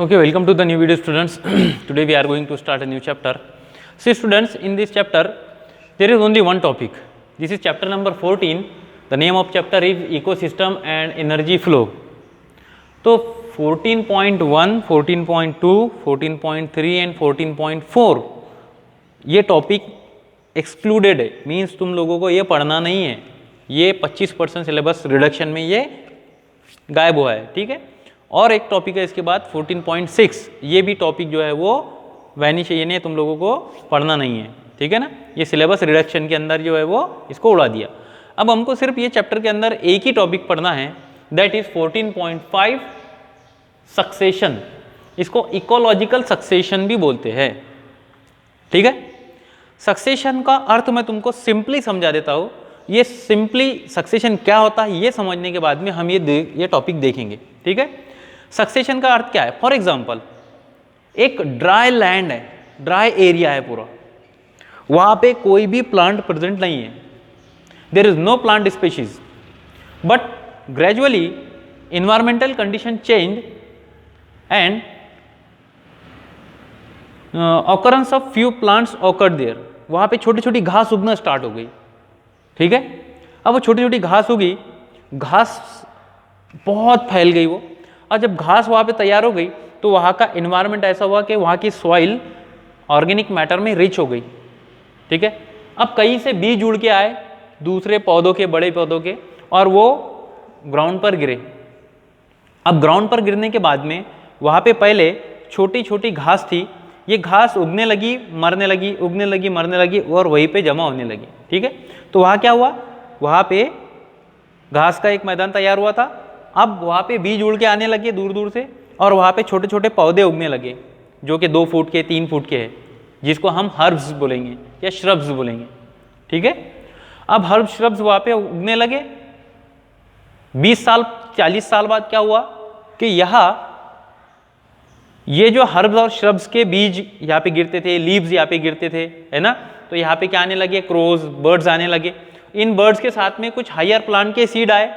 Okay, welcome to the new video, students. Today we are going to start a new chapter. See, students, in this chapter there is only one topic. This is chapter number 14. The name of chapter is ecosystem and energy flow. तो 14.1, 14.2, 14.3 and 14.4 ये topic excluded है, means तुम लोगों को ये पढ़ना नहीं है, ये 25% सिलेबस रिडक्शन में ये गायब हुआ है, ठीक है। और एक टॉपिक है इसके बाद 14.6, ये भी टॉपिक जो है वो वैनिश है, ये नहीं, तुम लोगों को पढ़ना नहीं है, ठीक है ना। ये सिलेबस रिडक्शन के अंदर जो है वो इसको उड़ा दिया। अब हमको सिर्फ ये चैप्टर के अंदर एक ही टॉपिक पढ़ना है, दैट इज 14.5 सक्सेशन। इसको इकोलॉजिकल सक्सेशन भी बोलते हैं, ठीक है। सक्सेशन का अर्थ मैं तुमको सिंपली समझा देता हूँ। ये सिंपली सक्सेशन क्या होता है ये समझने के बाद में हम ये टॉपिक देखेंगे, ठीक है। सक्सेशन का अर्थ क्या है? फॉर एग्जाम्पल, एक ड्राई लैंड है, ड्राई एरिया है पूरा, वहाँ पे कोई भी प्लांट प्रेजेंट नहीं है, there is no plant species, but gradually environmental condition changed and occurrence of few plants occurred there। वहाँ पे छोटी छोटी घास उगना स्टार्ट हो गई, ठीक है। अब वो छोटी छोटी घास उगी, घास बहुत फैल गई वो, और जब घास वहाँ पे तैयार हो गई तो वहाँ का इन्वायरमेंट ऐसा हुआ कि वहाँ की सॉइल ऑर्गेनिक मैटर में रिच हो गई, ठीक है। अब कहीं से बीज जुड़ के आए दूसरे पौधों के, बड़े पौधों के, और वो ग्राउंड पर गिरे। अब ग्राउंड पर गिरने के बाद में वहाँ पे पहले छोटी छोटी घास थी, ये घास उगने लगी, मरने लगी, उगने लगी, मरने लगी, और वहीं पे जमा होने लगी, ठीक है। तो वहाँ क्या हुआ, वहाँ पे घास का एक मैदान तैयार हुआ था। अब वहाँ पे बीज उड़ के आने लगे दूर दूर से, और वहाँ पे छोटे छोटे पौधे उगने लगे जो कि 2 फुट के, 3 फुट के हैं, जिसको हम हर्ब्स बोलेंगे या श्रब्स बोलेंगे, ठीक है। अब हर्ब श्रब्स वहाँ पे उगने लगे। 20 साल 40 साल बाद क्या हुआ कि यहाँ ये जो हर्ब्स और श्रब्स के बीज यहाँ पे गिरते थे, लीव्स यहाँ पे गिरते थे, है ना, तो यहाँ पे क्या आने लगे, क्रोज, बर्ड्स आने लगे। इन बर्ड्स के साथ में कुछ हायर प्लांट के सीड आए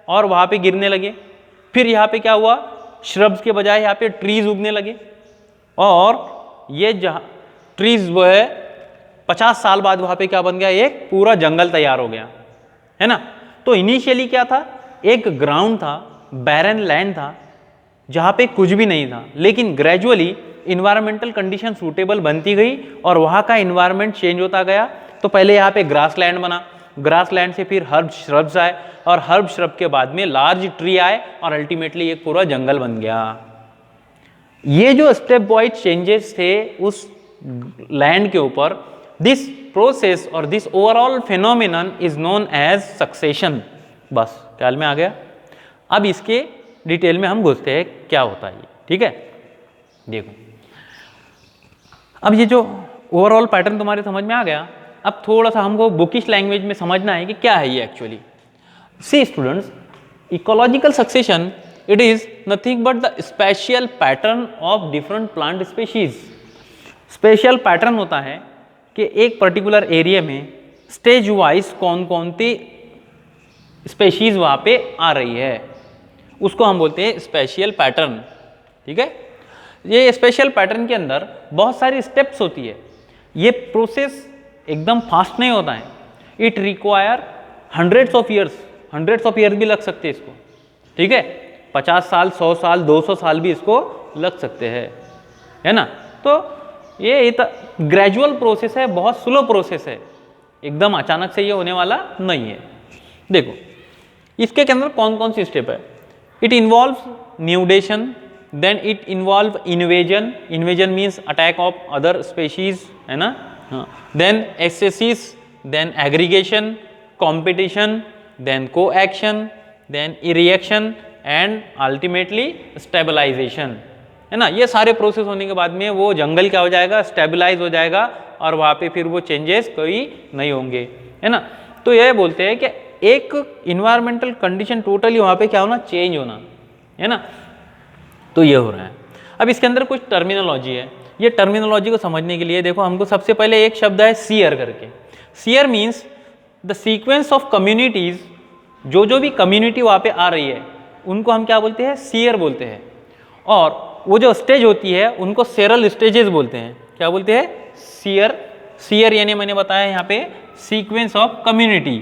और वहाँ पे गिरने लगे। फिर यहाँ पे क्या हुआ, श्रब्स के बजाय यहाँ पे ट्रीज उगने लगे, और ये जहाँ ट्रीज वो है 50 साल बाद वहाँ पे क्या बन गया, एक पूरा जंगल तैयार हो गया, है ना। तो इनिशियली क्या था, एक ग्राउंड था, बैरन लैंड था, जहाँ पे कुछ भी नहीं था, लेकिन ग्रेजुअली इन्वायरमेंटल कंडीशन सूटेबल बनती गई और वहाँ का इन्वायरमेंट चेंज होता गया। तो पहले यहाँ पे ग्रास लैंड बना, ग्रास लैंड से फिर हर्ब श्रब्स आए, और हर्ब श्रब के बाद में लार्ज ट्री आए, और अल्टीमेटली एक पूरा जंगल बन गया। ये जो स्टेप वाइज चेंजेस थे उस लैंड के ऊपर, दिस प्रोसेस और this overall phenomenon is known as succession. बस ख्याल में आ गया। अब इसके डिटेल में हम घुसते हैं क्या होता है ये, ठीक है। देखो, अब ये जो ओवरऑल पैटर्न तुम्हारे समझ में आ गया, अब थोड़ा सा हमको बुकिश लैंग्वेज में समझना है कि क्या है ये actually. See students, ecological succession it is nothing but the special pattern of different plant species. Special pattern होता है कि एक पर्टिकुलर एरिया में स्टेज वाइज कौन कौन सी स्पेशीज वहाँ पे आ रही है, उसको हम बोलते हैं स्पेशियल पैटर्न, ठीक है। ये स्पेशल पैटर्न के अंदर बहुत सारी स्टेप्स होती है। ये प्रोसेस एकदम फास्ट नहीं होता है, it require hundreds of years भी लग सकते हैं इसको, ठीक है। 50 साल, 100 साल, 200 साल भी इसको लग सकते हैं, है ना। तो ये ग्रेजुअल प्रोसेस है, बहुत स्लो प्रोसेस है, एकदम अचानक से ये होने वाला नहीं है। देखो इसके अंदर कौन कौन सी स्टेप है। It involves nudation, then it involve invasion, invasion means attack of other species, है ना, then ecesis, then aggregation, competition, then coaction, then reaction, and ultimately stabilisation, है ना। ये सारे प्रोसेस होने के बाद में वो जंगल क्या हो जाएगा, स्टेबलाइज हो जाएगा, और वहाँ पे फिर वो चेंजेस कोई नहीं होंगे, है ना। तो ये बोलते हैं कि एक इन्वायरमेंटल कंडीशन टोटली वहाँ पे क्या होना, चेंज होना, है ना। तो ये हो रहा है। अब इसके अंदर कुछ टर्मिनोलॉजी है, ये टर्मिनोलॉजी को समझने के लिए देखो हमको सबसे पहले एक शब्द है सीयर करके। Sere means the sequence of communities, जो भी कम्युनिटी वहाँ पे आ रही है उनको हम क्या बोलते हैं, सीयर बोलते हैं। और वो जो स्टेज होती है उनको सेरल स्टेजेस बोलते हैं। क्या बोलते हैं? सीयर यानी मैंने बताया यहाँ पे सीक्वेंस ऑफ कम्युनिटी,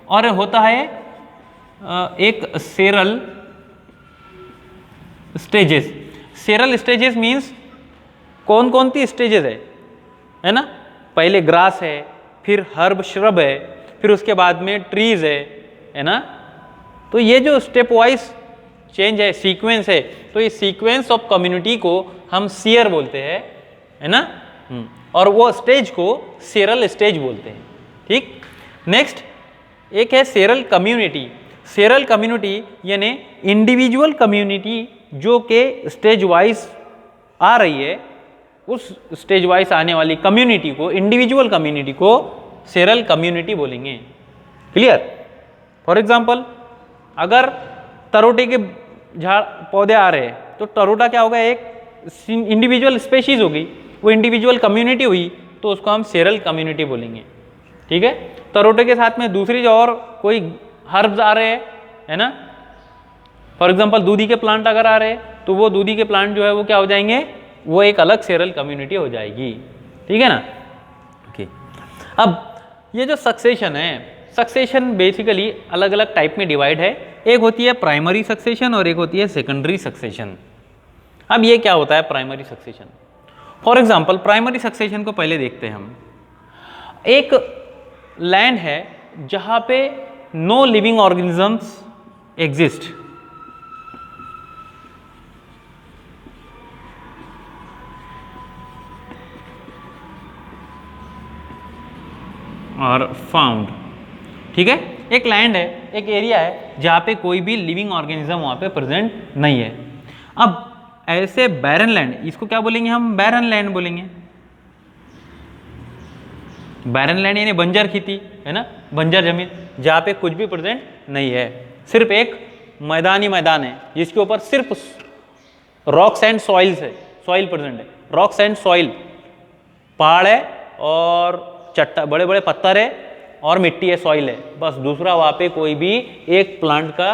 और होता है एक cereal stages. Cereal stages means कौन कौन सी स्टेजेस है ना? पहले ग्रास है, फिर हर्ब श्रब है, फिर उसके बाद में ट्रीज है ना? तो ये जो स्टेप वाइज चेंज है, सीक्वेंस है, तो ये सीक्वेंस ऑफ कम्युनिटी को हम सीयर बोलते हैं, है ना? और वो स्टेज को सेरल स्टेज बोलते हैं। ठीक। नेक्स्ट एक है सेरल कम्युनिटी। सेरल कम्युनिटी यानी इंडिविजुअल कम्युनिटी जो के स्टेज वाइज आ रही है, उस स्टेज वाइज आने वाली कम्युनिटी को, इंडिविजुअल कम्युनिटी को सेरल कम्युनिटी बोलेंगे। क्लियर? फॉर एग्जाम्पल अगर तरोटे के झाड़ पौधे आ रहे हैं तो तरोटा क्या होगा? एक इंडिविजुअल स्पेशीज होगी, वो इंडिविजुअल कम्युनिटी हुई तो उसको हम सेरल कम्युनिटी बोलेंगे। ठीक है। तरोटे के साथ में दूसरी जो और कोई हर्ब्स आ रहे हैं, है ना? फॉर एग्जाम्पल दूधी के प्लांट अगर आ रहे हैं तो वो दूधी के प्लांट जो है वो क्या हो जाएंगे? वो एक अलग सेरल कम्युनिटी हो जाएगी। ठीक है ना? ओके। अब ये जो सक्सेशन है, सक्सेशन बेसिकली अलग अलग टाइप में डिवाइड है। एक होती है प्राइमरी सक्सेशन और एक होती है सेकेंडरी सक्सेशन। अब ये क्या होता है primary succession? For example primary succession को पहले देखते हैं हम। एक लैंड है जहां पे नो लिविंग ऑर्गेनिजम्स एग्जिस्ट, और फाउंड। ठीक है। एक लैंड है, एक एरिया है जहाँ पे कोई भी लिविंग ऑर्गेनिज्म वहाँ पे प्रेजेंट नहीं है। अब ऐसे बैरन लैंड, इसको क्या बोलेंगे हम? बैरन लैंड बोलेंगे। बैरन लैंड यानी बंजर खेती, है ना? बंजर जमीन जहाँ पे कुछ भी प्रेजेंट नहीं है, सिर्फ एक मैदानी मैदान है जिसके ऊपर सिर्फ रॉक्स एंड सॉइल्स है, सॉइल प्रेजेंट है, रॉक्स एंड सॉइल, पहाड़ है और चट्टा बड़े बड़े पत्थर है और मिट्टी है, सॉइल है, बस। दूसरा वहाँ पे कोई भी एक प्लांट का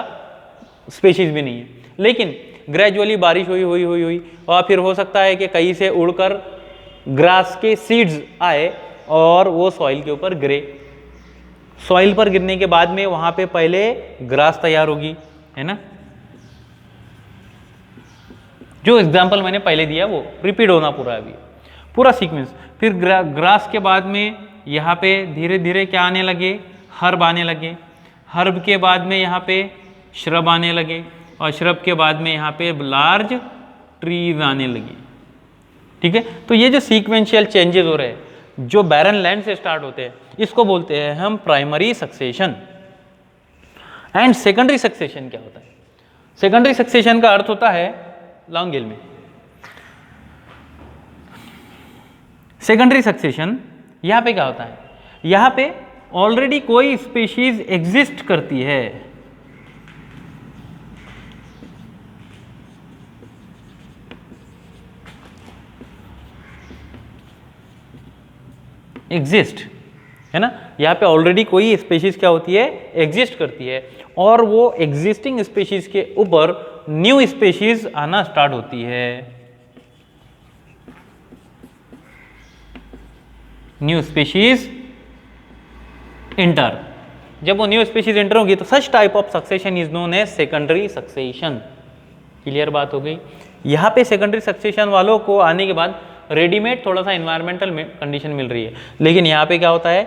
स्पेशीज भी नहीं है। लेकिन ग्रेजुअली बारिश हुई और फिर हो सकता है कि कहीं से उड़कर ग्रास के सीड्स आए और वो सॉइल के ऊपर गिरे। सॉइल पर गिरने के बाद में वहाँ पे पहले ग्रास तैयार होगी, है ना? जो एग्जाम्पल मैंने पहले दिया वो रिपीट होना पूरा अभी, पूरा सीक्वेंस। फिर ग्रास के बाद में यहाँ पे धीरे धीरे क्या आने लगे? हर्ब आने लगे। हर्ब के बाद में यहाँ पे श्रब आने लगे और श्रब के बाद में यहाँ पे लार्ज ट्रीज आने लगे। ठीक है। तो ये जो सीक्वेंशियल चेंजेस हो रहे हैं जो बैरन लैंड से स्टार्ट होते हैं, इसको बोलते हैं हम primary succession. And secondary succession क्या होता है? सेकेंडरी सक्सेशन का अर्थ होता है लॉन्ग में। सेकेंडरी सक्सेशन यहाँ पे क्या होता है? यहाँ पे ऑलरेडी कोई स्पीशीज एग्जिस्ट करती है, एग्जिस्ट, है ना? यहाँ पे ऑलरेडी कोई स्पीशीज क्या होती है? एग्जिस्ट करती है, और वो एग्जिस्टिंग स्पीशीज के ऊपर न्यू स्पीशीज आना स्टार्ट होती है। New species enter. जब वो न्यू स्पीशीज इंटर होगी तो such type of succession is known as secondary succession. Clear बात हो गई? यहाँ पे सेकेंडरी सक्सेशन वालों को आने के बाद रेडीमेड थोड़ा सा इन्वायरमेंटल कंडीशन मिल रही है, लेकिन यहाँ पे क्या होता है?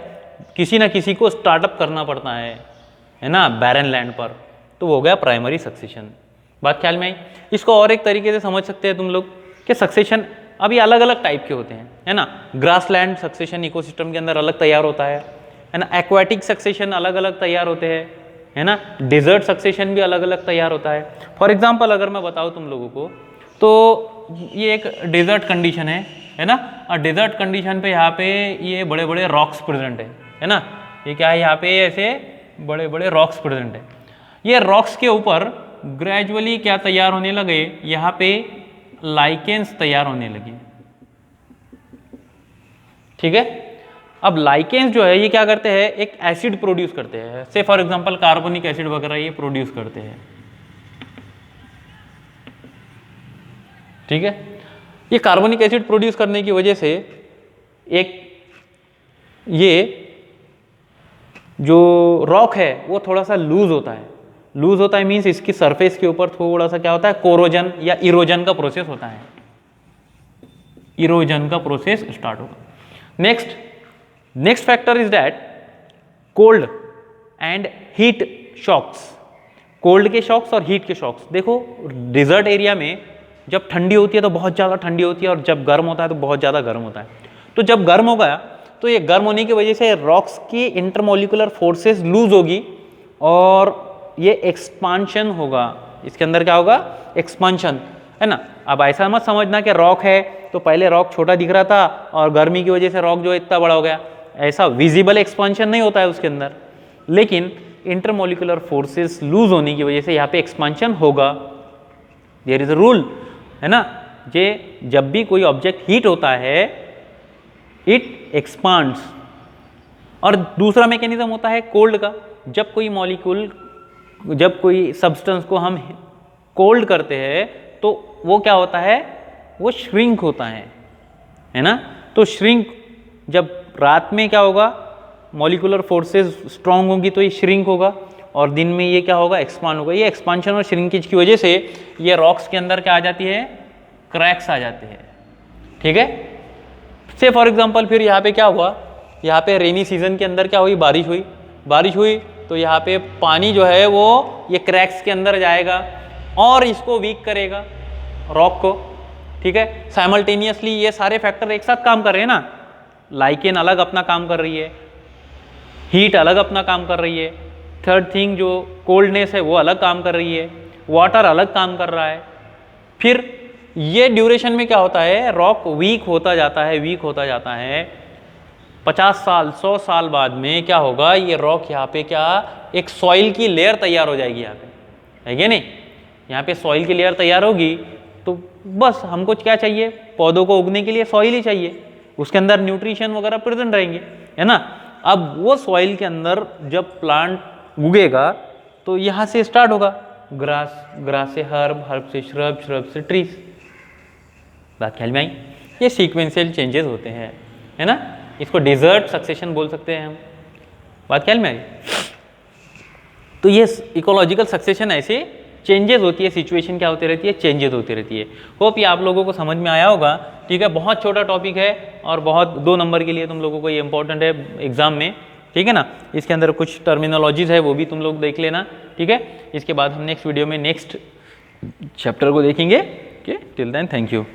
किसी ना किसी को स्टार्टअप करना पड़ता है ना, बैरन लैंड पर। तो वो हो गया प्राइमरी सक्सेशन। बात ख्याल में आई? इसको और एक तरीके से समझ सकते हैं तुम लोग कि सक्सेशन अभी अलग अलग टाइप के होते हैं, है ना? ग्रासलैंड सक्सेशन इकोसिस्टम के अंदर अलग तैयार होता है ना? एक्वाटिक सक्सेशन अलग अलग तैयार होते हैं, है ना? डेजर्ट सक्सेशन भी अलग अलग तैयार होता है। फॉर एग्जांपल अगर मैं बताऊँ तुम लोगों को, तो ये एक डेजर्ट कंडीशन है ना? और डेजर्ट कंडीशन पे यहाँ पे ये बड़े बड़े रॉक्स प्रेजेंट है ना? ये क्या है? यहाँ पे ऐसे बड़े बड़े रॉक्स प्रेजेंट है। ये रॉक्स के ऊपर ग्रेजुअली क्या तैयार होने लगे? यहाँ पे लाइकेंस तैयार होने लगे। ठीक है। अब लाइकेंस जो है ये क्या करते हैं? एक एसिड प्रोड्यूस करते हैं, से फॉर एग्जांपल कार्बोनिक एसिड वगैरह ये प्रोड्यूस करते हैं। ठीक है। ये कार्बोनिक एसिड प्रोड्यूस करने की वजह से एक ये जो रॉक है वो थोड़ा सा लूज होता है। लूज होता है मीन्स इसकी सरफेस के ऊपर थोड़ा सा क्या होता है, कोरोजन या इरोजन का प्रोसेस होता है, इरोजन का प्रोसेस स्टार्ट होगा। Next factor is that cold and heat shocks. Cold के शॉक्स और हीट के शॉक्स। देखो डिजर्ट एरिया में जब ठंडी होती है तो बहुत ज़्यादा ठंडी होती है, और जब गर्म होता है तो बहुत ज़्यादा गर्म होता है। तो जब गर्म हो गया तो ये गर्म होने की वजह से रॉक्स की इंटरमोलिकुलर फोर्सेस लूज होगी और ये एक्सपांशन होगा। इसके अंदर क्या होगा, एक्सपांशन, है ना। अब ऐसा मत समझना कि रॉक है तो पहले रॉक छोटा दिख रहा था और गर्मी की वजह से रॉक जो है इतना बड़ा हो गया, ऐसा विजिबल एक्सपांशन नहीं होता है उसके अंदर, लेकिन इंटरमोलिकुलर फोर्सेस लूज होने की वजह से यहाँ पे एक्सपांशन होगा। देयर इज अ रूल, है ना, जे जब भी कोई ऑब्जेक्ट हीट होता है इट एक्सपांड्स। और दूसरा मैकेनिज्म होता है कोल्ड का। जब कोई मॉलिक्यूल, जब कोई सब्सटेंस को हम कोल्ड करते हैं तो वो क्या होता है, वो श्रिंक होता है ना। तो श्रिंक, जब रात में क्या होगा, मॉलिक्यूलर फोर्सेस स्ट्रांग होंगी तो ये श्रिंक होगा, और दिन में ये क्या होगा, एक्सपांड होगा। ये एक्सपांशन और श्रिंकेज की वजह से ये रॉक्स के अंदर क्या आ जाती है, क्रैक्स आ जाते हैं, ठीक है। से फॉर एग्जांपल फिर यहाँ पे क्या हुआ, यहाँ पे रेनी सीजन के अंदर क्या हुई, बारिश हुई तो यहाँ पे पानी जो है वो ये क्रैक्स के अंदर जाएगा और इसको वीक करेगा, रॉक को, ठीक है। साइमल्टेनियसली ये सारे फैक्टर एक साथ काम कर रहे हैं ना। लाइकेन अलग अपना काम कर रही है, हीट अलग अपना काम कर रही है, थर्ड थिंग जो कोल्डनेस है वो अलग काम कर रही है, वाटर अलग काम कर रहा है। फिर ये ड्यूरेशन में क्या होता है, रॉक वीक होता जाता है। 50 साल 100 साल बाद में क्या होगा, ये रॉक यहाँ पे क्या, एक सॉइल की लेयर तैयार हो जाएगी यहाँ पे, है क्या नहीं। यहाँ पे सॉइल की लेयर तैयार होगी तो बस हमको क्या चाहिए, पौधों को उगने के लिए सॉइल ही चाहिए, उसके अंदर न्यूट्रिशन वगैरह प्रेजेंट रहेंगे, है ना। अब वो सॉइल के अंदर जब प्लांट उगेगा तो यहाँ से स्टार्ट होगा, ग्रास से हर्ब से श्रब से ट्रीज। बात ख्याल में आई। ये सीक्वेंशियल चेंजेस होते हैं, है ना। इसको डिजर्ट सक्सेशन बोल सकते हैं हम। बात ख्याल में आई। तो ये इकोलॉजिकल सक्सेशन ऐसे चेंजेस होती है, सिचुएशन क्या होती रहती है, चेंजेस होती रहती है। होप ये आप लोगों को समझ में आया होगा, ठीक है। बहुत छोटा टॉपिक है और बहुत 2 नंबर के लिए तुम लोगों को ये इंपॉर्टेंट है एग्जाम में, ठीक है ना। इसके अंदर कुछ टर्मिनोलॉजीज है वो भी तुम लोग देख लेना, ठीक है। इसके बाद हम नेक्स्ट वीडियो में नेक्स्ट चैप्टर को देखेंगे। Okay, till then thank you.